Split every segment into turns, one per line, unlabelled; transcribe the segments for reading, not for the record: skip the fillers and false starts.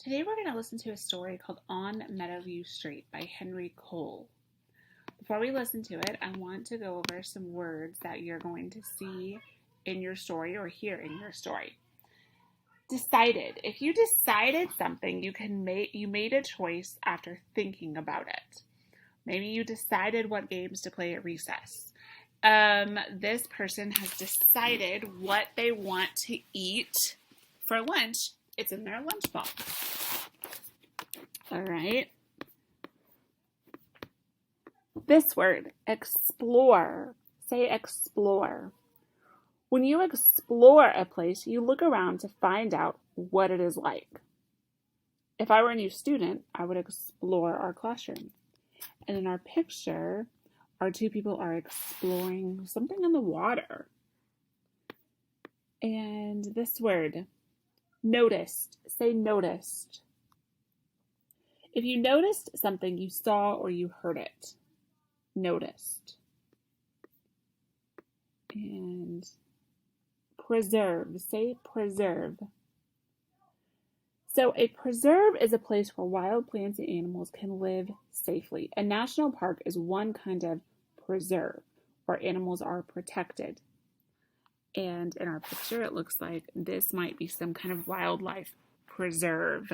Today we're going to listen to a story called On Meadowview Street by Henry Cole. Before we listen to it, I want to go over some words that you're going to see in your story or hear in your story. Decided. If you decided something, you made a choice after thinking about it. Maybe you decided what games to play at recess. This person has decided what they want to eat for lunch. It's in their lunchbox. All right. This word, explore. Say explore. When you explore a place, you look around to find out what it is like. If I were a new student, I would explore our classroom. And in our picture, our two people are exploring something in the water. And this word, noticed. Say noticed. If you noticed something, you saw or you heard it. Noticed. And preserve. Say preserve. So a preserve is a place where wild plants and animals can live safely. A national park is one kind of preserve where animals are protected. And in our picture, it looks like this might be some kind of wildlife preserve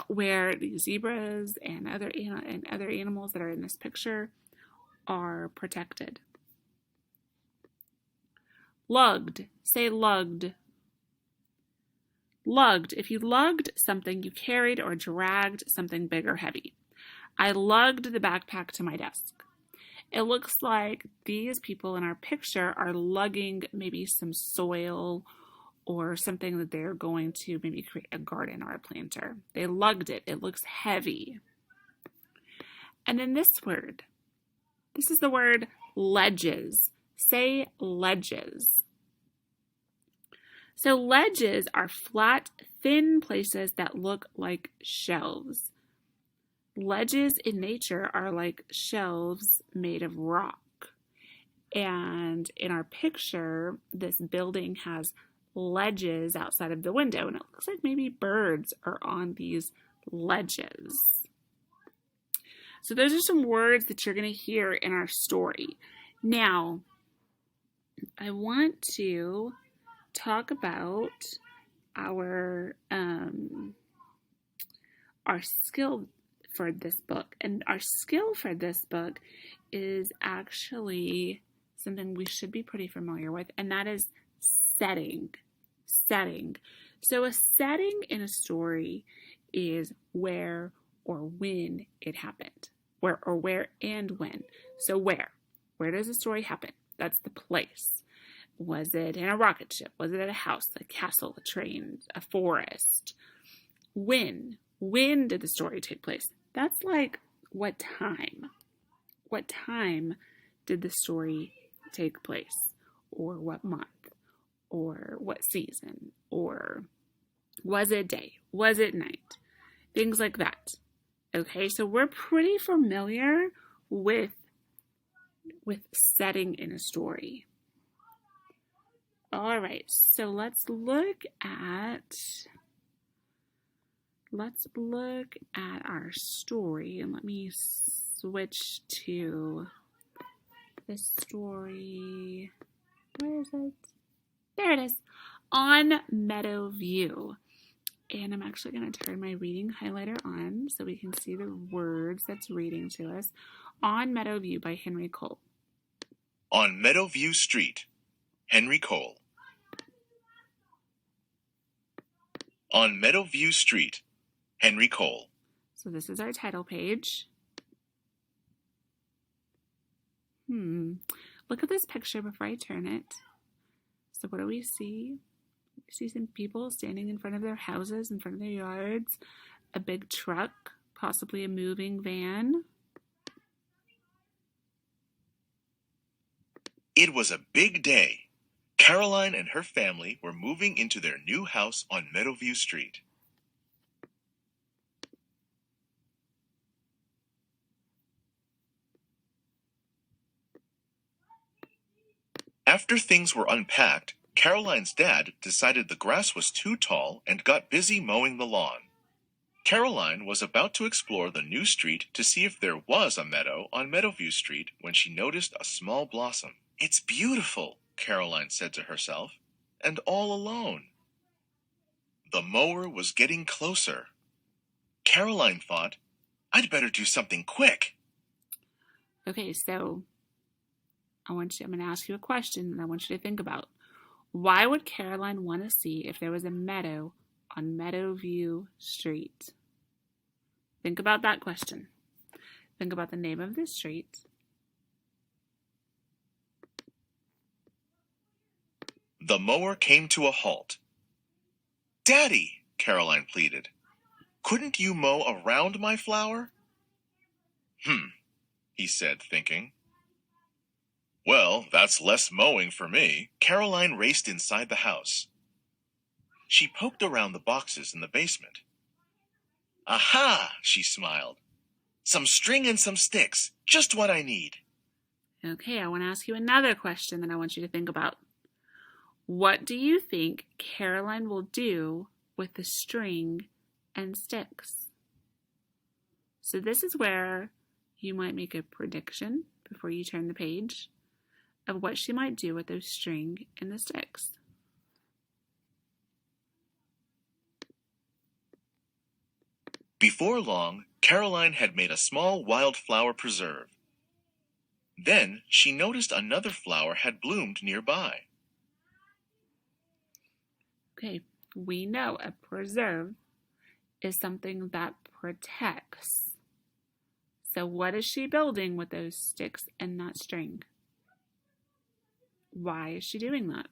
where the zebras and other animals that are in this picture are protected. Lugged. Say lugged. Lugged. If you lugged something, you carried or dragged something big or heavy. I lugged the backpack to my desk. It looks like these people in our picture are lugging maybe some soil or something that they're going to maybe create a garden or a planter. They lugged it. It looks heavy. And then this word. This is the word ledges. Say ledges. So ledges are flat, thin places that look like shelves. Ledges in nature are like shelves made of rock. And in our picture, this building has ledges outside of the window, and it looks like maybe birds are on these ledges. So those are some words that you're going to hear in our story. Now, I want to talk about our skill for this book. And our skill for this book is actually something we should be pretty familiar with, and that is setting. Setting. So a setting in a story is where or when it happened. Where and when. So where? Where does the story happen? That's the place. Was it in a rocket ship? Was it at a house, a castle, a train, a forest? When? When did the story take place? That's like what time? What time did the story take place? Or what month? Or what season? Or was it day? Was it night? Things like that. Okay, so we're pretty familiar with setting in a story. All right, so let's look at our story, and let me switch to the story. Where is it? There it is. On Meadowview. And I'm actually going to turn my reading highlighter on so we can see the words that's reading to us. On Meadowview by Henry Cole.
On Meadowview Street, Henry Cole. On Meadowview Street, Henry Cole.
So this is our title page. Look at this picture before I turn it. So what do we see? We see some people standing in front of their houses, in front of their yards. A big truck, possibly a moving van.
It was a big day. Caroline and her family were moving into their new house on Meadowview Street. After things were unpacked, Caroline's dad decided the grass was too tall and got busy mowing the lawn. Caroline was about to explore the new street to see if there was a meadow on Meadowview Street when she noticed a small blossom. "It's beautiful," Caroline said to herself, "and all alone." The mower was getting closer. Caroline thought, "I'd better do something quick."
Okay, so I'm going to ask you a question and I want you to think about. Why would Caroline want to see if there was a meadow on Meadowview Street? Think about that question. Think about the name of the street.
The mower came to a halt. "Daddy," Caroline pleaded, "couldn't you mow around my flower?" He said, thinking. "Well, that's less mowing for me." Caroline raced inside the house. She poked around the boxes in the basement. "Aha!" she smiled. "Some string and some sticks, just what I need."
Okay, I want to ask you another question that I want you to think about. What do you think Caroline will do with the string and sticks? So this is where you might make a prediction before you turn the page of what she might do with those string and the sticks.
Before long, Caroline had made a small wildflower preserve. Then she noticed another flower had bloomed nearby.
Okay, we know a preserve is something that protects. So what is she building with those sticks and that string? Why is she doing that?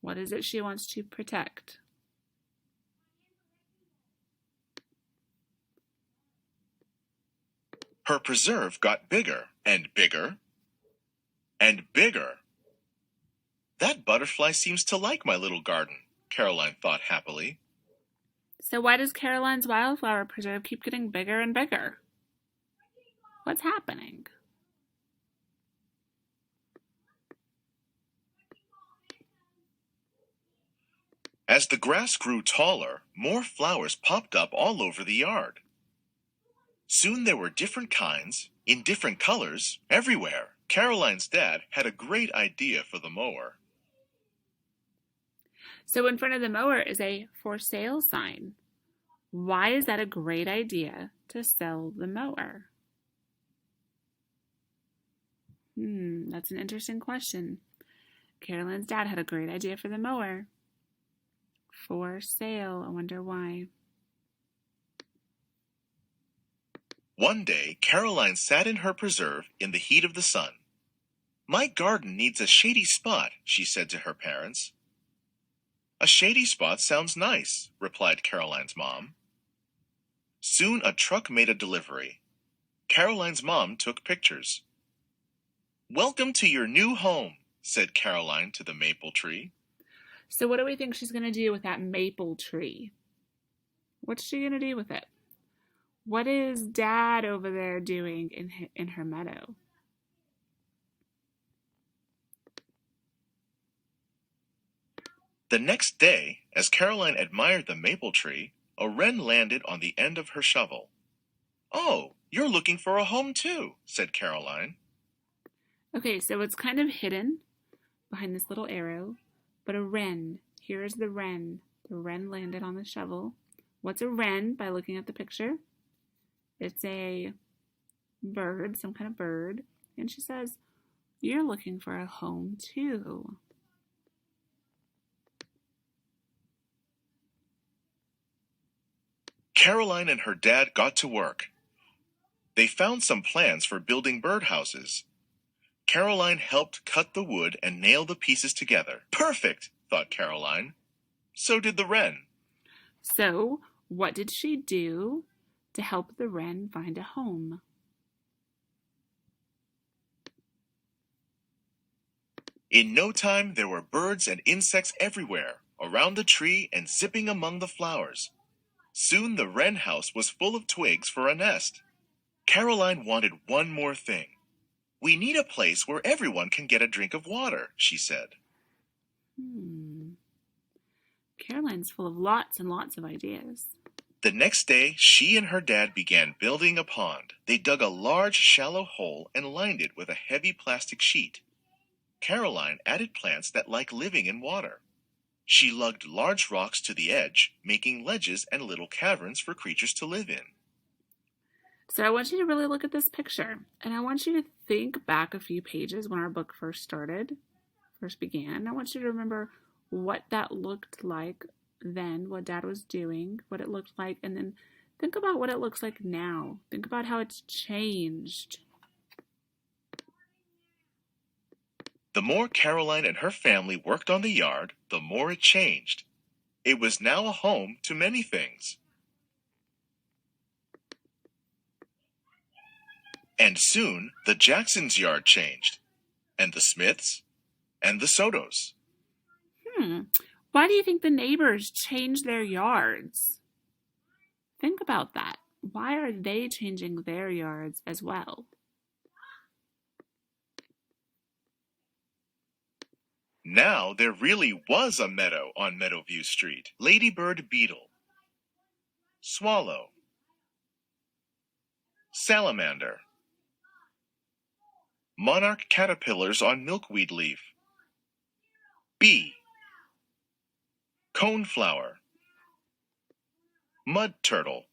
What is it she wants to protect?
Her preserve got bigger and bigger and bigger. "That butterfly seems to like my little garden," Caroline thought happily.
So why does Caroline's wildflower preserve keep getting bigger and bigger? What's happening?
As the grass grew taller, more flowers popped up all over the yard. Soon there were different kinds, in different colors, everywhere. Caroline's dad had a great idea for the mower.
So in front of the mower is a for sale sign. Why is that a great idea to sell the mower? That's an interesting question. Caroline's dad had a great idea for the mower. For sale. I wonder why.
One day, Caroline sat in her preserve in the heat of the sun. "My garden needs a shady spot," she said to her parents. "A shady spot sounds nice," replied Caroline's mom. Soon a truck made a delivery. Caroline's mom took pictures. "Welcome to your new home," said Caroline to the maple tree.
So what do we think she's going to do with that maple tree? What's she going to do with it? What is Dad over there doing in her meadow?
The next day, as Caroline admired the maple tree, a wren landed on the end of her shovel. "Oh, you're looking for a home too," said Caroline.
Okay, so it's kind of hidden behind this little arrow, but a wren. Here is the wren. The wren landed on the shovel. What's a wren by looking at the picture? It's a bird, some kind of bird. And she says, "You're looking for a home too."
Caroline and her dad got to work. They found some plans for building birdhouses. Caroline helped cut the wood and nail the pieces together. "Perfect," thought Caroline. So did the wren.
So, what did she do to help the wren find a home?
In no time, there were birds and insects everywhere, around the tree and zipping among the flowers. Soon the wren house was full of twigs for a nest. Caroline wanted one more thing. "We need a place where everyone can get a drink of water," she said.
Caroline's full of lots and lots of ideas.
The next day, she and her dad began building a pond. They dug a large, shallow hole and lined it with a heavy plastic sheet. Caroline added plants that like living in water. She lugged large rocks to the edge, making ledges and little caverns for creatures to live in.
So I want you to really look at this picture, and I want you to think back a few pages when our book first began. I want you to remember what that looked like then, what Dad was doing, what it looked like, and then think about what it looks like now. Think about how it's changed.
The more Caroline and her family worked on the yard, the more it changed. It was now a home to many things. And soon, the Jacksons' yard changed, and the Smiths, and the Sotos.
Why do you think the neighbors changed their yards? Think about that. Why are they changing their yards as well?
Now there really was a meadow on Meadowview Street. Ladybird beetle, swallow, salamander, monarch caterpillars on milkweed leaf, bee, coneflower, mud turtle,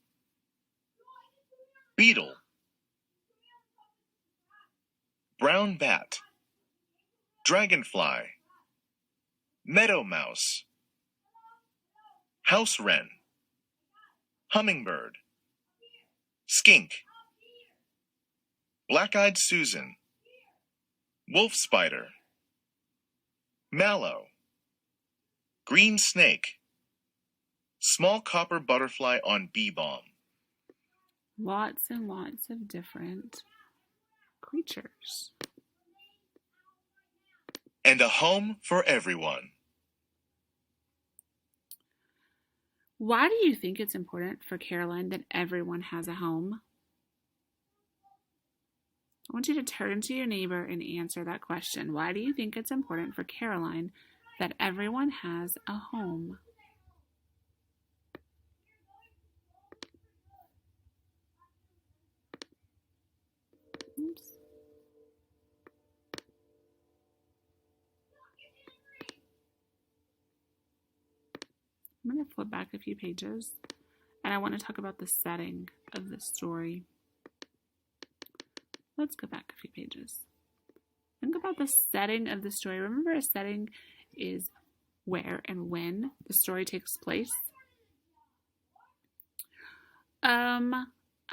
beetle, brown bat, dragonfly, meadow mouse, house wren, hummingbird, skink, black-eyed Susan, wolf spider, mallow, green snake, small copper butterfly on bee balm.
Lots and lots of different creatures.
And a home for everyone.
Why do you think it's important for Caroline that everyone has a home? I want you to turn to your neighbor and answer that question. Why do you think it's important for Caroline that everyone has a home? Oops. I'm going to flip back a few pages, and I want to talk about the setting of the story. Let's go back a few pages. Think about the setting of the story. Remember, a setting is where and when the story takes place. I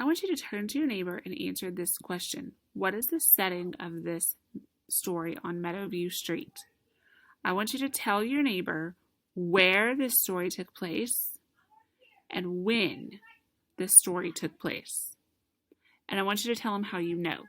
want you to turn to your neighbor and answer this question. What is the setting of this story on Meadowview Street? I want you to tell your neighbor where this story took place and when this story took place. And I want you to tell him how you know.